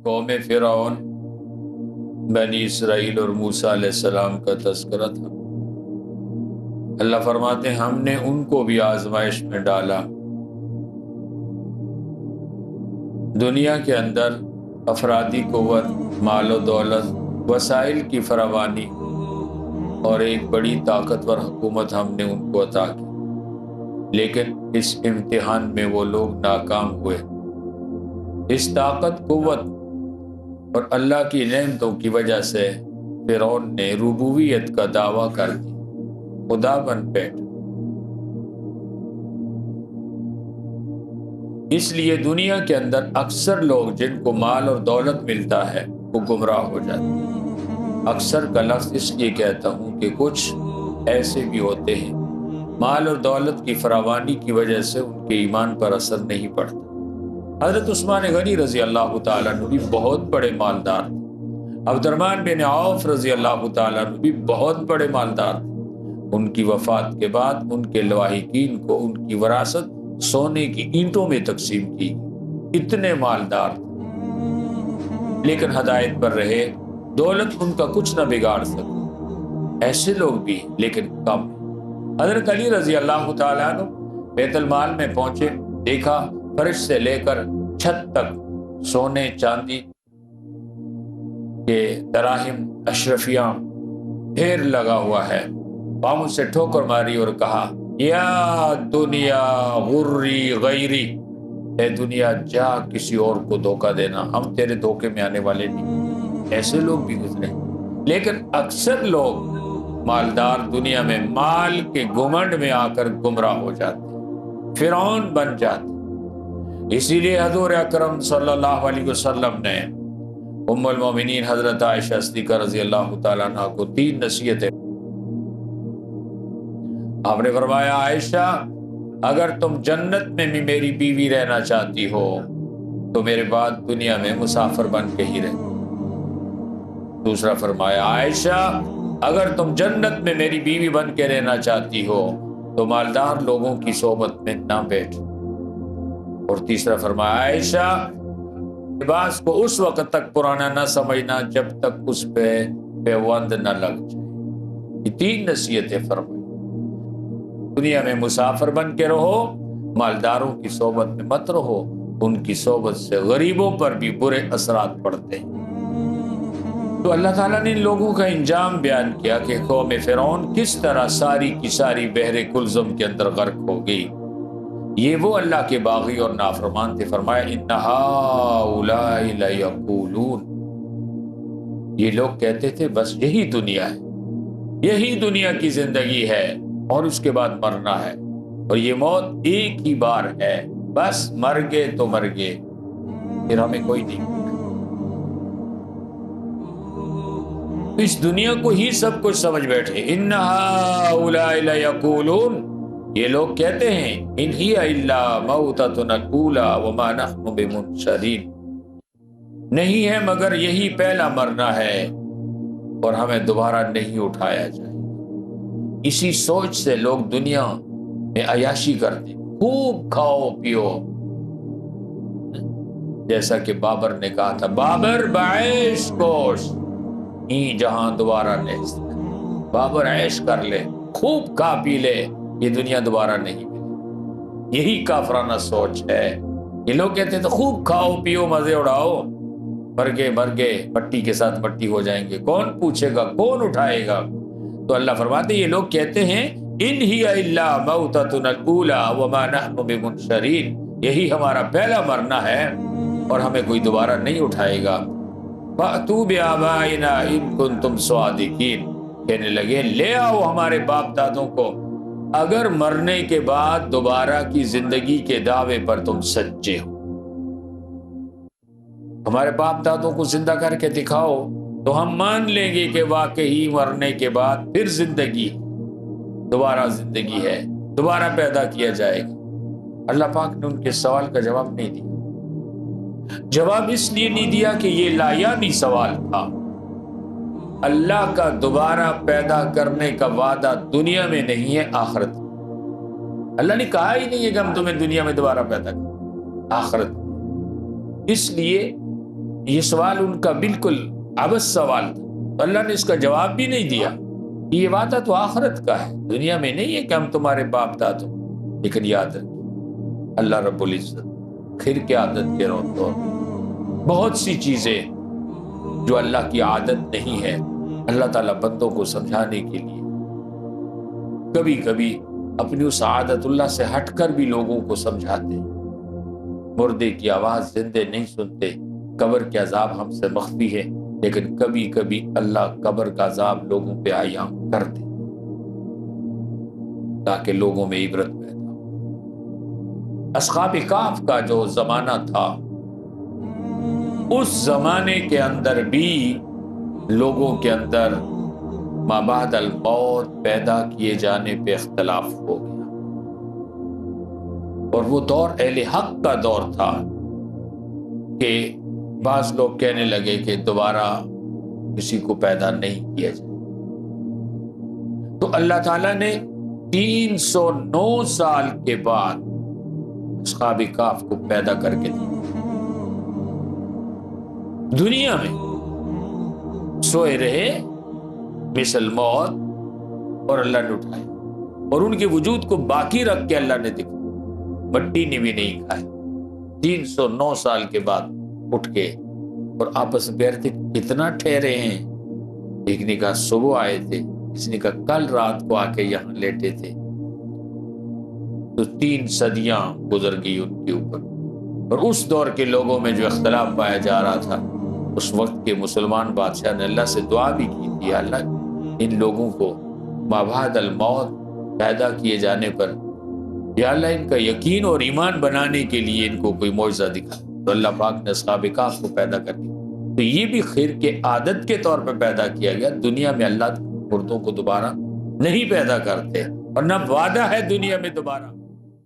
قوم فرعون، بنی اسرائیل اور موسیٰ علیہ السلام کا تذکرہ تھا۔ اللہ فرماتے ہیں ہم نے ان کو بھی آزمائش میں ڈالا۔ دنیا کے اندر افرادی قوت، مال و دولت، وسائل کی فراوانی اور ایک بڑی طاقتور حکومت ہم نے ان کو عطا کی، لیکن اس امتحان میں وہ لوگ ناکام ہوئے۔ اس طاقت، قوت اور اللہ کی نعمتوں کی وجہ سے فرعون نے ربوبیت کا دعویٰ کر دیا، خدا بن بیٹھا۔ اس لیے دنیا کے اندر اکثر لوگ جن کو مال اور دولت ملتا ہے وہ گمراہ ہو جاتے ہیں۔ اکثر کا لفظ اس لیے کہتا ہوں کہ کچھ ایسے بھی ہوتے ہیں مال اور دولت کی فراوانی کی وجہ سے ان کے ایمان پر اثر نہیں پڑتا۔ حضرت عثمان غنی رضی اللہ تعالیٰ عنہ بھی بہت بڑے مالدار تھے۔ عبد الرحمن بن عوف رضی اللہ تعالیٰ عنہ بھی بہت بڑے مالدار تھے۔ ان کی وفات کے بعد ان کے لواحقین کو ان کی وراثت سونے کی اینٹوں میں تقسیم کی، اتنے مالدار تھے، لیکن ہدایت پر رہے، دولت ان کا کچھ نہ بگاڑ سکے۔ ایسے لوگ بھی لیکن کم۔ حضرت علی رضی اللہ تعالیٰ عنہ بیت المال میں پہنچے، دیکھا فرش سے لے کر چھت تک سونے چاندی کے دراہم اشرفیاں ڈھیر لگا ہوا ہے۔ پاؤں سے ٹھوکر ماری اور کہا یا دنیا غری غیری، اے دنیا جا کسی اور کو دھوکہ دینا، ہم تیرے دھوکے میں آنے والے نہیں۔ ایسے لوگ بھی گزرے، لیکن اکثر لوگ مالدار دنیا میں مال کے گھمنڈ میں آ کر گمراہ ہو جاتے، فرعون بن جاتے۔ اسی لیے حضور اکرم صلی اللہ علیہ وسلم نے ام المومنین حضرت عائشہ صدیقہ رضی اللہ تعالیٰ عنہ کو 3 نصیحتیں۔ آپ نے فرمایا عائشہ اگر تم جنت میں بھی میری بیوی رہنا چاہتی ہو تو میرے بعد دنیا میں مسافر بن کے ہی رہو۔ دوسرا فرمایا عائشہ اگر تم جنت میں میری بیوی بن کے رہنا چاہتی ہو تو مالدار لوگوں کی صحبت میں نہ بیٹھ۔ اور تیسرا فرمایا عائشہ لباس کو اس وقت تک پرانا نہ سمجھنا جب تک اس پہ پیوند نہ لگ جائے۔ یہ 3 نصیحتیں فرمائی۔ دنیا میں مسافر بن کے رہو، مالداروں کی صحبت میں مت رہو، ان کی صحبت سے غریبوں پر بھی برے اثرات پڑتے ہیں۔ تو اللہ تعالیٰ نے ان لوگوں کا انجام بیان کیا کہ قوم فرعون کس طرح ساری کی ساری بحر کلزم کے اندر غرق ہو گئی۔ یہ وہ اللہ کے باغی اور نافرمان تھے۔ فرمایا ان ہؤلاء لیقولون، یہ لوگ کہتے تھے بس یہی دنیا ہے، یہی دنیا کی زندگی ہے اور اس کے بعد مرنا ہے، اور یہ موت ایک ہی بار ہے، بس مر گئے تو مر گئے، پھر ہمیں کوئی نہیں۔ اس دنیا کو ہی سب کچھ سمجھ بیٹھے۔ ان ہؤلاء لیقولون، یہ لوگ کہتے ہیں ان ہی الا موتتنا الاولی وما نحن بمنشرین، نہیں ہے مگر یہی پہلا مرنا ہے اور ہمیں دوبارہ نہیں اٹھایا جائے۔ اسی سوچ سے لوگ دنیا میں عیاشی کرتے، خوب کھاؤ پیو، جیسا کہ بابر نے کہا تھا بابر بعیش کوش ہی جہاں دوبارہ نیست۔ بابر عیش کر لے، خوب کھا پی لے، یہ دنیا دوبارہ نہیں ملے۔ یہی کافرانہ سوچ ہے۔ یہ لوگ کہتے تھے خوب کھاؤ پیو مزے اڑاؤ، مر گئے مٹی کے ساتھ مٹی ہو جائیں گے، کون پوچھے گا، کون اٹھائے گا۔ تو اللہ فرماتے یہ لوگ کہتے ہیں ان ہی الا موتتنا الاولی وما نحن بمنشرین، یہی ہمارا پہلا مرنا ہے اور ہمیں کوئی دوبارہ نہیں اٹھائے گا۔ فأتوا بآبائنا ان کنتم صادقین، کہنے لگے لے آؤ ہمارے باپ دادوں کو اگر مرنے کے بعد دوبارہ کی زندگی کے دعوے پر تم سچے ہو۔ ہمارے باپ دادوں کو زندہ کر کے دکھاؤ تو ہم مان لیں گے کہ واقعی مرنے کے بعد پھر زندگی، دوبارہ زندگی ہے، دوبارہ پیدا کیا جائے گا۔ اللہ پاک نے ان کے سوال کا جواب نہیں دیا۔ جواب اس لیے نہیں دیا کہ یہ لایانی سوال تھا۔ اللہ کا دوبارہ پیدا کرنے کا وعدہ دنیا میں نہیں ہے، آخرت میں۔ اللہ نے کہا ہی نہیں ہے کہ ہم تمہیں دنیا میں دوبارہ پیدا کریں، آخرت میں۔ اس لیے یہ سوال ان کا بالکل عبث سوال تھا، تو اللہ نے اس کا جواب بھی نہیں دیا۔ یہ وعدہ تو آخرت کا ہے، دنیا میں نہیں ہے کہ ہم تمہارے باپ دادوں، لیکن یاد رکھیں اللہ رب العزت خیر کی عادت کے طور بہت سی چیزیں جو اللہ کی عادت نہیں ہے، اللہ تعالیٰ بندوں کو سمجھانے کے لیے کبھی کبھی اپنی اس عادت اللہ سے ہٹ کر بھی لوگوں کو سمجھاتے ہیں۔ مردے کی آواز زندے نہیں سنتے، قبر کے عذاب ہم سے مخفی ہے، لیکن کبھی کبھی اللہ قبر کا عذاب لوگوں پہ عیاں کر دے تاکہ لوگوں میں عبرت پیدا ہو۔ اصحاب کہف کا جو زمانہ تھا، اس زمانے کے اندر بھی لوگوں کے اندر ما بعد الموت پیدا کیے جانے پہ اختلاف ہو گیا، اور وہ دور اہل حق کا دور تھا کہ بعض لوگ کہنے لگے کہ دوبارہ کسی کو پیدا نہیں کیا جائے۔ تو اللہ تعالیٰ نے 309 سال کے بعد اصحاب کہف کو پیدا کر کے دیا۔ دنیا میں سوئے رہے مثل موت، اور اللہ نے اٹھائے، اور ان کے وجود کو باقی رکھ کے اللہ نے دکھایا، مٹی نے بھی نہیں کھایا۔ 309 سال کے بعد اٹھ کے اور آپس میں بیٹھتے کتنا ٹھہرے ہیں۔ ایک نے کہا صبح آئے تھے، اس نے کہا کل رات کو آ کے یہاں لیٹے تھے۔ تو 3 صدیاں گزر گئی ان کے اوپر، اور اس دور کے لوگوں میں جو اختلاف پایا جا رہا تھا، اس وقت کے مسلمان بادشاہ نے اللہ سے دعا بھی کی تھی، اللہ ان لوگوں کو ما بعد الموت پیدا کیے جانے پر یا اللہ ان کا یقین اور ایمان بنانے کے لیے ان کو کوئی معجزہ دکھا۔ تو اللہ پاک نے اصحاب کہف کو پیدا کر دیا۔ تو یہ بھی خیر کے عادت کے طور پر پیدا کیا گیا۔ دنیا میں اللہ مردوں کو دوبارہ نہیں پیدا کرتے، اور نہ وعدہ ہے دنیا میں دوبارہ